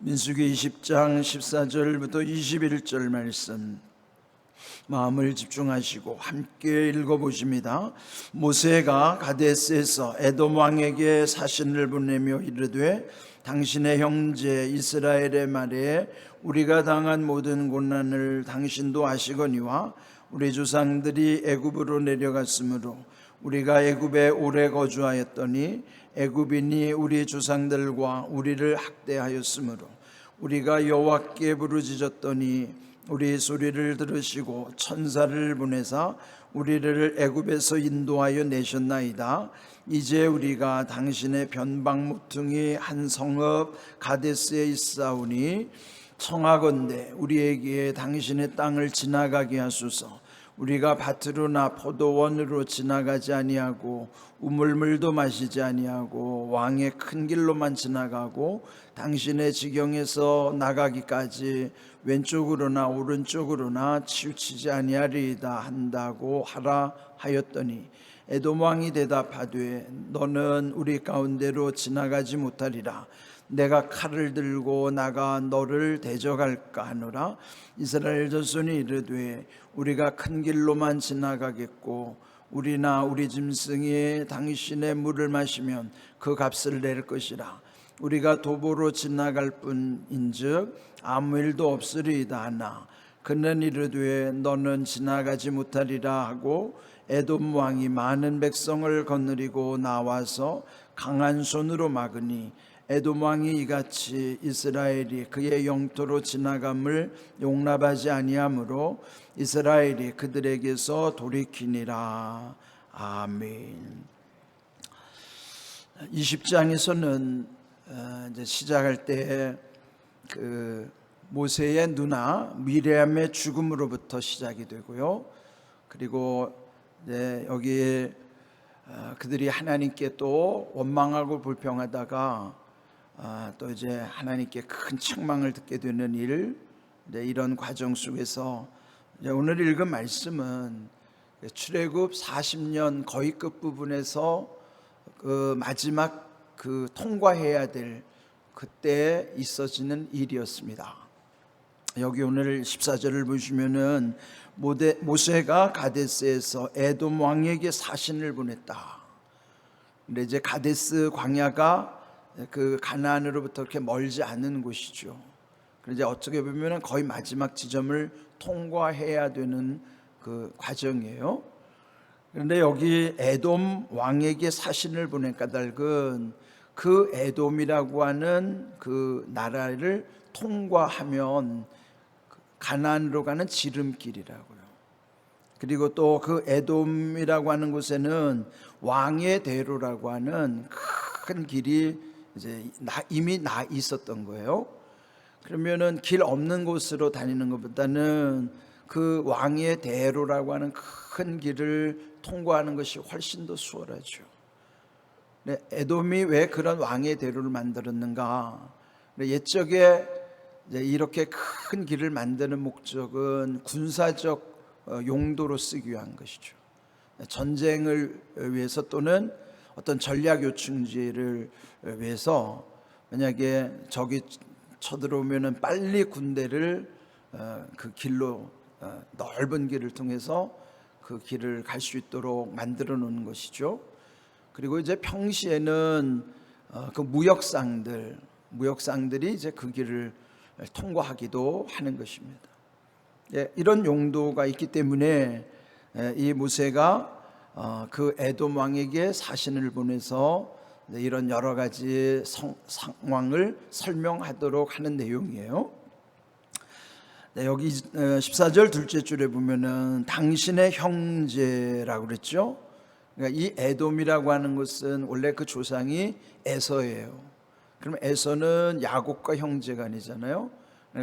민수기 20장 14절부터 21절 말씀 마음을 집중하시고 함께 읽어보십니다. 모세가 가데스에서 에돔 왕에게 사신을 보내며 이르되 당신의 형제 이스라엘의 말에 우리가 당한 모든 고난을 당신도 아시거니와 우리 조상들이 애굽으로 내려갔으므로 우리가 애굽에 오래 거주하였더니 애굽인이 우리 조상들과 우리를 학대하였으므로 우리가 여호와께 부르짖었더니 우리 소리를 들으시고 천사를 보내사 우리를 애굽에서 인도하여 내셨나이다. 이제 우리가 당신의 변방 모퉁이 한 성읍 가데스에 있사오니 청하건대 우리에게 당신의 땅을 지나가게 하소서. 우리가 밭으로나 포도원으로 지나가지 아니하고 우물물도 마시지 아니하고 왕의 큰 길로만 지나가고 당신의 지경에서 나가기까지 왼쪽으로나 오른쪽으로나 치우치지 아니하리이다 한다고 하라 하였더니 에돔 왕이 대답하되 너는 우리 가운데로 지나가지 못하리라. 내가 칼을 들고 나가 너를 대적할까 하노라. 이스라엘 자손이 이르되 우리가 큰 길로만 지나가겠고 우리나 우리 짐승이 당신의 물을 마시면 그 값을 낼 것이라. 우리가 도보로 지나갈 뿐인즉 아무 일도 없으리이다 하나 그는 이르되 너는 지나가지 못하리라 하고 에돔 왕이 많은 백성을 거느리고 나와서 강한 손으로 막으니 에돔 왕이 이같이 이스라엘이 그의 영토로 지나감을 용납하지 아니하므로 이스라엘이 그들에게서 돌이키니라. 아멘. 20장에서는 이제 시작할 때 그 모세의 누나 미리암의 죽음으로부터 시작이 되고요. 그리고 이제 여기에 그들이 하나님께 또 원망하고 불평하다가 또 이제 하나님께 큰 책망을 듣게 되는 일, 이런 과정 속에서 오늘 읽은 말씀은 출애굽 40년 거의 끝부분에서 그 마지막 그 통과해야 될 그때 있어지는 일이었습니다. 여기 오늘 14절을 보시면은 모세가 가데스에서 에돔 왕에게 사신을 보냈다. 근데 이제 가데스 광야가 그 가나안으로부터 그렇게 멀지 않은 곳이죠. 그런데 어떻게 보면 거의 마지막 지점을 통과해야 되는 그 과정이에요. 그런데 여기 에돔 왕에게 사신을 보낸 까닭은 그 에돔이라고 하는 그 나라를 통과하면 가나안으로 가는 지름길이라고요. 그리고 또 그 에돔이라고 하는 곳에는 왕의 대로라고 하는 큰 길이 이제 이미 나 있었던 거예요. 그러면은 길 없는 곳으로 다니는 것보다는 그 왕의 대로라고 하는 큰 길을 통과하는 것이 훨씬 더 수월하죠. 에돔이 왜 그런 왕의 대로를 만들었는가? 옛적에 이렇게 큰 길을 만드는 목적은 군사적 용도로 쓰기 위한 것이죠. 전쟁을 위해서 또는 어떤 전략 요충지를 위해서 만약에 적이 쳐들어오면은 빨리 군대를 그 길로 넓은 길을 통해서 그 길을 갈 수 있도록 만들어 놓는 것이죠. 그리고 이제 평시에는 그 무역상들이 이제 그 길을 통과하기도 하는 것입니다. 이런 용도가 있기 때문에 이 모세가 그 에돔 왕에게 사신을 보내서 이런 여러 가지 상황을 설명하도록 하는 내용이에요. 여기 14절 둘째 줄에 보면은 당신의 형제라고 그랬죠. 그러니까 이 에돔이라고 하는 것은 원래 그 조상이 에서예요. 그럼 에서는 야곱과 형제가 아니잖아요.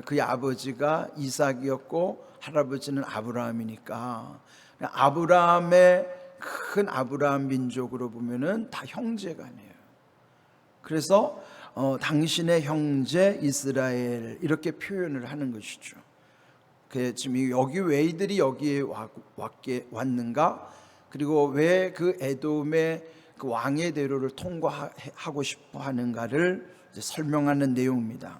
그의 아버지가 이삭이었고 할아버지는 아브라함이니까 아브라함의 큰 아브라함 민족으로 보면은 다 형제가 아니에요. 그래서 당신의 형제 이스라엘 이렇게 표현을 하는 것이죠. 지금 여기 왜 이들이 여기에 왔는가? 그리고 왜 그 에돔의 그 왕의 대로를 통과하고 싶어 하는가를 설명하는 내용입니다.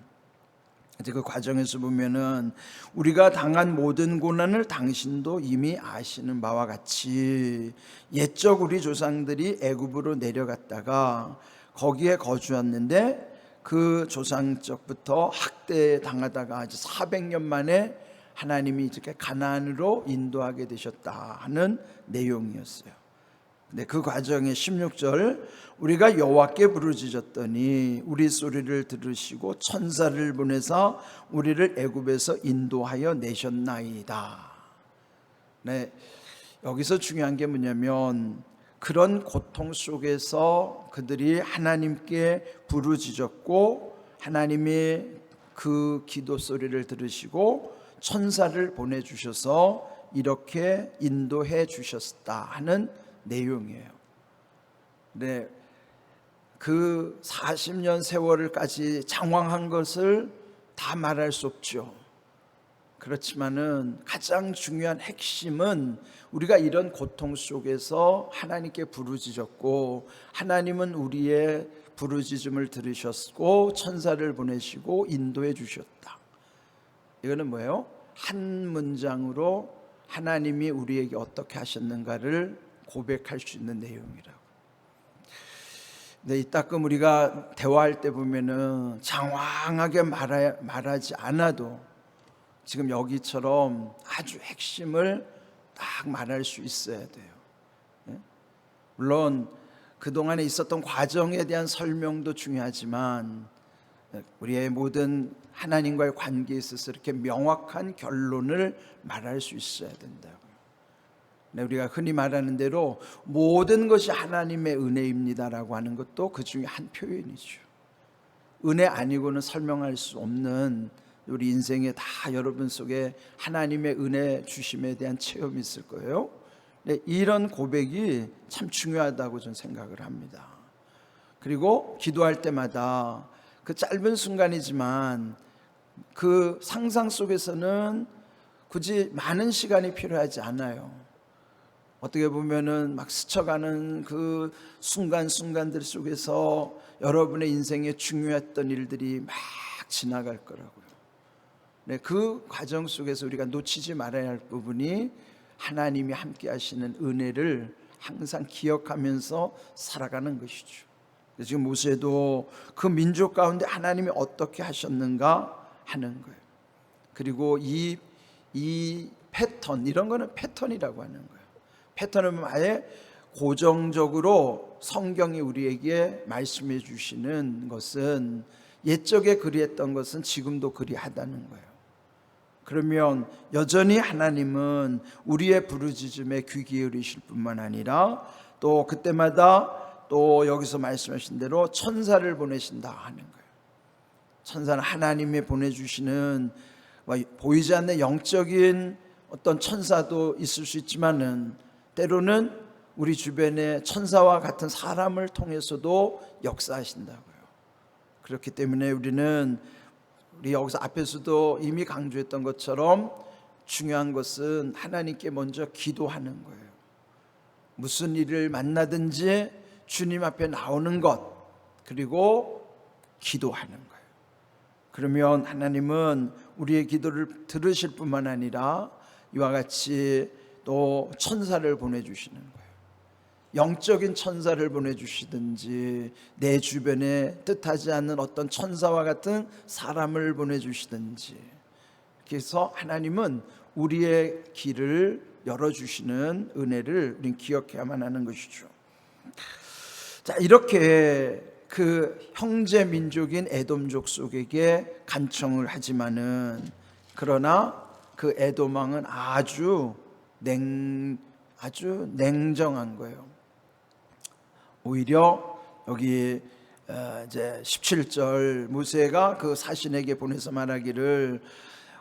이제 그 과정에서 보면은 우리가 당한 모든 고난을 당신도 이미 아시는 바와 같이 옛적 우리 조상들이 애굽으로 내려갔다가 거기에 거주했는데 그 조상적부터 학대 당하다가 아주 400년 만에 하나님이 이렇게 가나안으로 인도하게 되셨다 하는 내용이었어요. 근데 그 과정의 16절, 우리가 여호와께 부르짖었더니 우리 소리를 들으시고 천사를 보내사 우리를 애굽에서 인도하여 내셨나이다. 네, 여기서 중요한 게 뭐냐면 그런 고통 속에서 그들이 하나님께 부르짖었고 하나님이 그 기도 소리를 들으시고 천사를 보내주셔서 이렇게 인도해 주셨다 하는 내용이에요. 네, 그 40년 세월을까지 장황한 것을 다 말할 수 없죠. 그렇지만은 가장 중요한 핵심은 우리가 이런 고통 속에서 하나님께 부르짖었고 하나님은 우리의 부르짖음을 들으셨고 천사를 보내시고 인도해 주셨다. 이거는 뭐예요? 한 문장으로 하나님이 우리에게 어떻게 하셨는가를 고백할 수 있는 내용이라고. 근데 이따금 우리가 대화할 때 보면은 장황하게 말하지 않아도 지금 여기처럼 아주 핵심을 딱 말할 수 있어야 돼요. 물론 그동안에 있었던 과정에 대한 설명도 중요하지만 우리의 모든 하나님과의 관계에 있어서 이렇게 명확한 결론을 말할 수 있어야 된다고요. 우리가 흔히 말하는 대로 모든 것이 하나님의 은혜입니다라고 하는 것도 그 중에 한 표현이죠. 은혜 아니고는 설명할 수 없는 우리 인생에 다 여러분 속에 하나님의 은혜 주심에 대한 체험이 있을 거예요. 이런 고백이 참 중요하다고 저는 생각을 합니다. 그리고 기도할 때마다 그 짧은 순간이지만 그 상상 속에서는 굳이 많은 시간이 필요하지 않아요. 어떻게 보면은 막 스쳐가는 그 순간순간들 속에서 여러분의 인생에 중요했던 일들이 막 지나갈 거라고요. 네, 그 과정 속에서 우리가 놓치지 말아야 할 부분이 하나님이 함께 하시는 은혜를 항상 기억하면서 살아가는 것이죠. 지금 모세도 그 민족 가운데 하나님이 어떻게 하셨는가 하는 거예요. 그리고 이 패턴, 이런 거는 패턴이라고 하는 거예요. 패턴은 아예 고정적으로 성경이 우리에게 말씀해 주시는 것은 옛적에 그리했던 것은 지금도 그리하다는 거예요. 그러면 여전히 하나님은 우리의 부르짖음에 귀 기울이실 뿐만 아니라 또 그때마다 또 여기서 말씀하신 대로 천사를 보내신다 하는 거예요. 천사는 하나님이 보내주시는 보이지 않는 영적인 어떤 천사도 있을 수 있지만은 때로는 우리 주변에 천사와 같은 사람을 통해서도 역사하신다고요. 그렇기 때문에 우리 여기서 앞에서도 이미 강조했던 것처럼 중요한 것은 하나님께 먼저 기도하는 거예요. 무슨 일을 만나든지 주님 앞에 나오는 것, 그리고 기도하는 거예요. 그러면 하나님은 우리의 기도를 들으실 뿐만 아니라 이와 같이 또 천사를 보내주시는 거예요. 영적인 천사를 보내주시든지 내 주변에 뜻하지 않는 어떤 천사와 같은 사람을 보내주시든지, 그래서 하나님은 우리의 길을 열어주시는 은혜를 우리는 기억해야만 하는 것이죠. 자, 이렇게 그 형제 민족인 에돔족 속에게 간청을 하지만은 그러나 그 에돔 왕은 아주 냉정한 거예요. 오히려 여기 이제 17절 모세가 그 사신에게 보내서 말하기를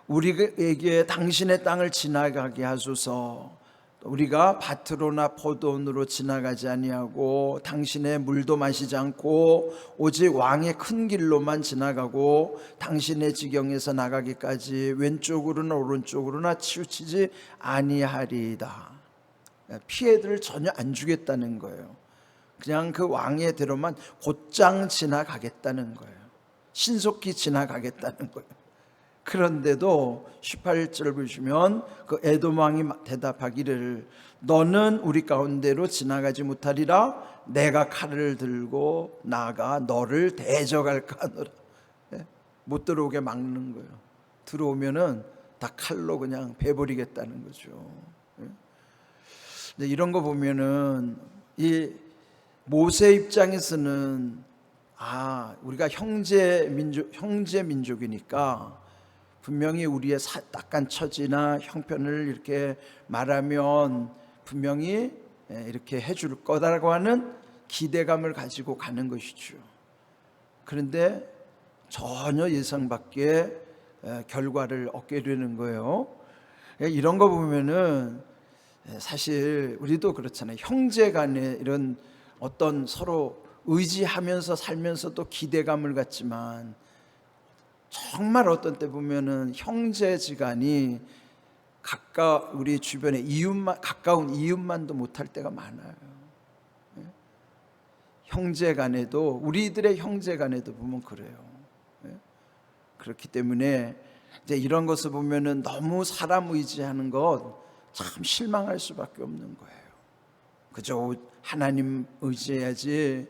우리에게 당신의 땅을 지나가게 하소서. 우리가 밭으로나 포도원으로 지나가지 아니하고 당신의 물도 마시지 않고 오직 왕의 큰 길로만 지나가고 당신의 지경에서 나가기까지 왼쪽으로나 오른쪽으로나 치우치지 아니하리이다. 피해를 전혀 안 주겠다는 거예요. 그냥 그 왕의 대로만 곧장 지나가겠다는 거예요. 신속히 지나가겠다는 거예요. 그런데도 18절 보시면 그 에돔 왕이 대답하기를 너는 우리 가운데로 지나가지 못하리라. 내가 칼을 들고 나가 너를 대적할까 하노라. 못 들어오게 막는 거예요. 들어오면은 다 칼로 그냥 베버리겠다는 거죠. 근데 이런 거 보면은 이 모세 입장에서는 우리가 형제 민족이니까 분명히 우리의 딱한 처지나 형편을 이렇게 말하면 분명히 이렇게 해줄 거다라고 하는 기대감을 가지고 가는 것이죠. 그런데 전혀 예상 밖의 결과를 얻게 되는 거예요. 이런 거 보면은 사실 우리도 그렇잖아요. 형제 간에 이런 어떤 서로 의지하면서 살면서도 기대감을 갖지만 정말 어떤 때 보면은 형제지간이 우리 주변에 가까운 이웃만도 못할 때가 많아요. 형제간에도 우리들의 형제간에도 보면 그래요. 그렇기 때문에 이제 이런 것을 보면은 너무 사람 의지하는 것 참 실망할 수밖에 없는 거예요. 그저 하나님 의지해야지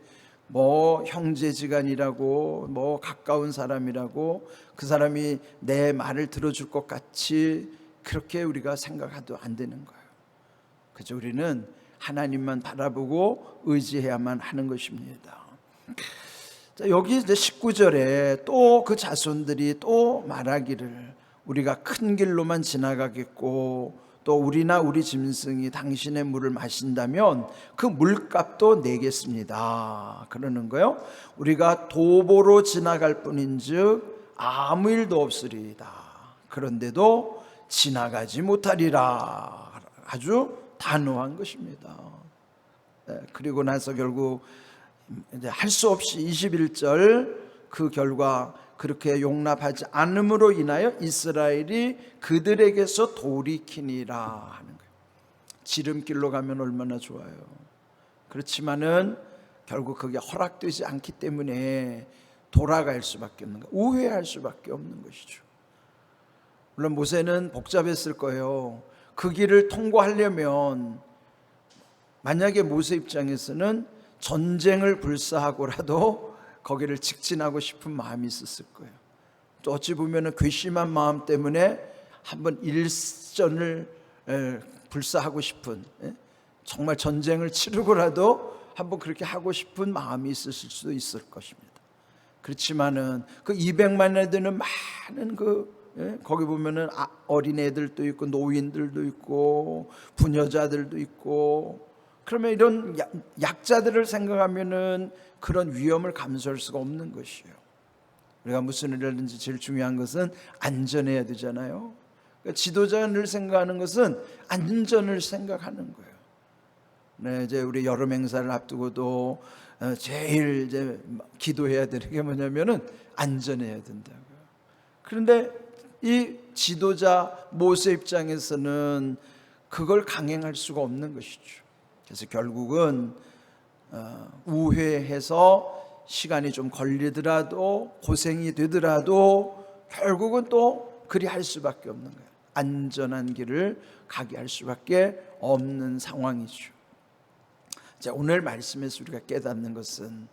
뭐 형제지간이라고 뭐 가까운 사람이라고 그 사람이 내 말을 들어줄 것 같이 그렇게 우리가 생각해도 안 되는 거예요. 그저 우리는 하나님만 바라보고 의지해야만 하는 것입니다. 자, 여기 이제 19절에 또 그 자손들이 또 말하기를 우리가 큰 길로만 지나가겠고 또 우리나 우리 짐승이 당신의 물을 마신다면 그 물값도 내겠습니다. 그러는 거예요. 우리가 도보로 지나갈 뿐인즉 아무 일도 없으리이다. 그런데도 지나가지 못하리라. 아주 단호한 것입니다. 그리고 나서 결국 할 수 없이 21절 그 결과 그렇게 용납하지 않음으로 인하여 이스라엘이 그들에게서 돌이키니라 하는 거예요. 지름길로 가면 얼마나 좋아요. 그렇지만은 결국 그게 허락되지 않기 때문에 돌아갈 수밖에 없는 거예요. 우회할 수밖에 없는 것이죠. 물론 모세는 복잡했을 거예요. 그 길을 통과하려면 만약에 모세 입장에서는 전쟁을 불사하고라도 거기를 직진하고 싶은 마음이 있었을 거예요. 또 어찌 보면 괘씸한 마음 때문에 한번 일전을 불사하고 싶은, 정말 전쟁을 치르고라도 한번 그렇게 하고 싶은 마음이 있었을 수도 있을 것입니다. 그렇지만은 그 200만에 되는 많은 거기 보면은 어린애들도 있고 노인들도 있고 부녀자들도 있고, 그러면 이런 약자들을 생각하면은 그런 위험을 감수할 수가 없는 것이에요. 우리가 무슨 일을 하든지 제일 중요한 것은 안전해야 되잖아요. 그러니까 지도자가 늘 생각하는 것은 안전을 생각하는 거예요. 네, 이제 우리 여름 행사를 앞두고도 제일 이제 기도해야 되는 게 뭐냐면은 안전해야 된다고요. 그런데 이 지도자 모세 입장에서는 그걸 강행할 수가 없는 것이죠. 그래서 결국은 우회해서 시간이 좀 걸리더라도 고생이 되더라도 결국은 또 그리 할 수밖에 없는 거예요. 안전한 길을 가게 할 수밖에 없는 상황이죠. 자, 오늘 말씀에서 우리가 깨닫는 것은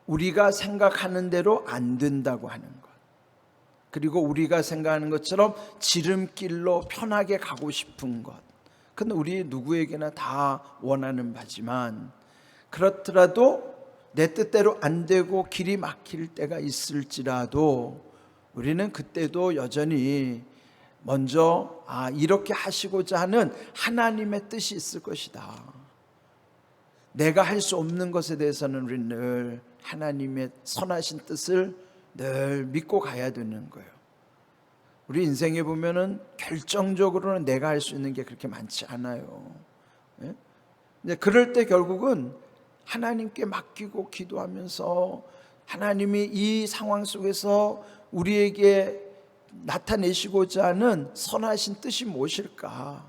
우리가 생각하는 대로 안 된다고 하는 것, 그리고 우리가 생각하는 것처럼 지름길로 편하게 가고 싶은 것, 그건 우리 누구에게나 다 원하는 바지만 그렇더라도 내 뜻대로 안 되고 길이 막힐 때가 있을지라도 우리는 그때도 여전히 먼저 이렇게 하시고자 하는 하나님의 뜻이 있을 것이다. 내가 할 수 없는 것에 대해서는 우리는 늘 하나님의 선하신 뜻을 늘 믿고 가야 되는 거예요. 우리 인생에 보면은 결정적으로는 내가 할 수 있는 게 그렇게 많지 않아요. 근데 그럴 때 결국은 하나님께 맡기고 기도하면서 하나님이 이 상황 속에서 우리에게 나타내시고자 하는 선하신 뜻이 무엇일까?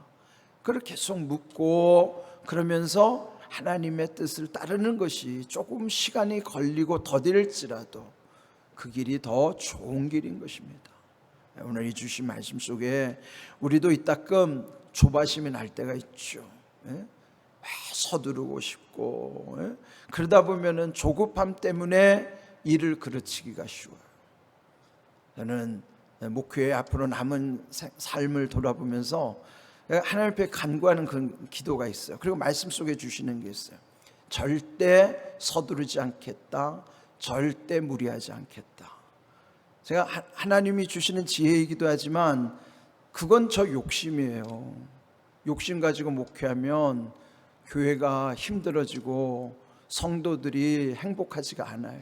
그걸 계속 묻고 그러면서 하나님의 뜻을 따르는 것이 조금 시간이 걸리고 더딜지라도 그 길이 더 좋은 길인 것입니다. 오늘 이 주신 말씀 속에 우리도 이따금 조바심이 날 때가 있죠. 서두르고 싶고, 그러다 보면은 조급함 때문에 일을 그르치기가 쉬워요. 저는 목회의 앞으로 남은 삶을 돌아보면서 하나님 앞에 간구하는 그런 기도가 있어요. 그리고 말씀 속에 주시는 게 있어요. 절대 서두르지 않겠다. 절대 무리하지 않겠다. 제가 하나님이 주시는 지혜이기도 하지만 그건 저 욕심이에요. 욕심 가지고 목회하면 교회가 힘들어지고 성도들이 행복하지가 않아요.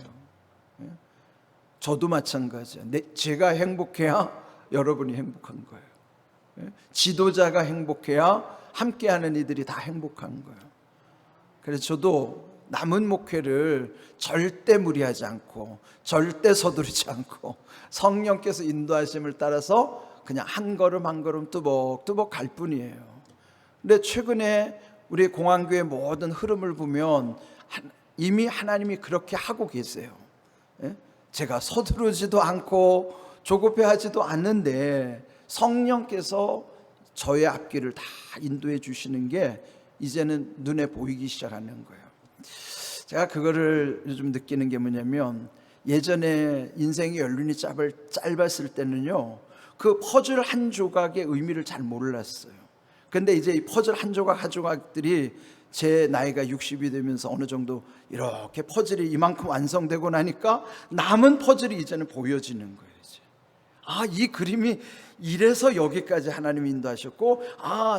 저도 마찬가지예요. 제가 행복해야 여러분이 행복한 거예요. 지도자가 행복해야 함께하는 이들이 다 행복한 거예요. 그래서 저도 남은 목회를 절대 무리하지 않고 절대 서두르지 않고 성령께서 인도하심을 따라서 그냥 한 걸음 한 걸음 뚜벅뚜벅 갈 뿐이에요. 근데 최근에 우리 공항교회 모든 흐름을 보면 이미 하나님이 그렇게 하고 계세요. 제가 서두르지도 않고 조급해하지도 않는데 성령께서 저의 앞길을 다 인도해 주시는 게 이제는 눈에 보이기 시작하는 거예요. 제가 그거를 요즘 느끼는 게 뭐냐면, 예전에 인생의 연륜이 짧았을 때는요, 그 퍼즐 한 조각의 의미를 잘 몰랐어요. 근데 이제 이 퍼즐 한 조각들이 제 나이가 60이 되면서 어느 정도 이렇게 퍼즐이 이만큼 완성되고 나니까 남은 퍼즐이 이제는 보여지는 거예요. 이제. 이 그림이 이래서 여기까지 하나님이 인도하셨고,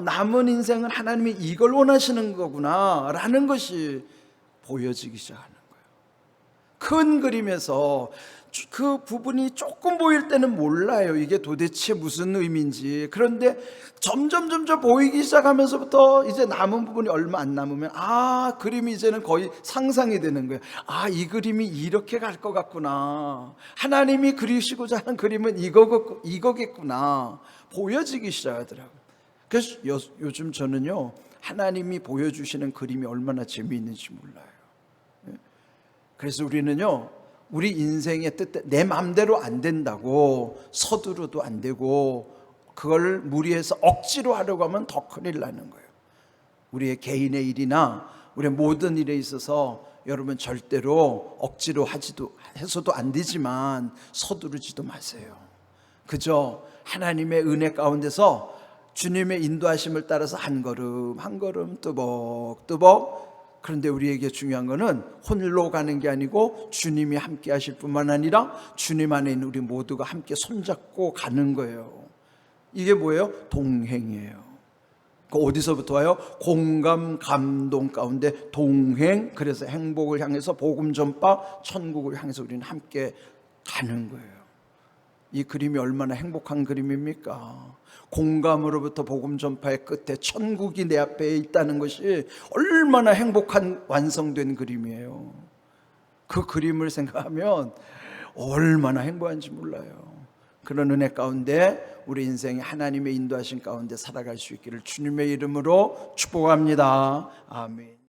남은 인생은 하나님이 이걸 원하시는 거구나 라는 것이 보여지기 시작하는 거예요. 큰 그림에서 그 부분이 조금 보일 때는 몰라요. 이게 도대체 무슨 의미인지. 그런데 점점 보이기 시작하면서부터 이제 남은 부분이 얼마 안 남으면 그림이 이제는 거의 상상이 되는 거예요. 이 그림이 이렇게 갈 것 같구나. 하나님이 그리시고자 하는 그림은 이거겠구나. 보여지기 시작하더라고요. 그래서 요즘 저는요, 하나님이 보여주시는 그림이 얼마나 재미있는지 몰라요. 그래서 우리는요, 우리 인생의 뜻, 내 마음대로 안 된다고 서두르도 안 되고, 그걸 무리해서 억지로 하려고 하면 더 큰일 나는 거예요. 우리의 개인의 일이나 우리의 모든 일에 있어서 여러분 절대로 억지로 해서도 안 되지만 서두르지도 마세요. 그저 하나님의 은혜 가운데서 주님의 인도하심을 따라서 한 걸음 한 걸음 뚜벅뚜벅. 그런데 우리에게 중요한 거는 홀로 가는 게 아니고 주님이 함께 하실 뿐만 아니라 주님 안에 있는 우리 모두가 함께 손잡고 가는 거예요. 이게 뭐예요? 동행이에요. 그 어디서부터 와요? 공감, 감동 가운데 동행. 그래서 행복을 향해서 복음 전파, 천국을 향해서 우리는 함께 가는 거예요. 이 그림이 얼마나 행복한 그림입니까? 공감으로부터 복음 전파의 끝에 천국이 내 앞에 있다는 것이 얼마나 행복한 완성된 그림이에요. 그 그림을 생각하면 얼마나 행복한지 몰라요. 그런 은혜 가운데 우리 인생이 하나님의 인도하신 가운데 살아갈 수 있기를 주님의 이름으로 축복합니다. 아멘.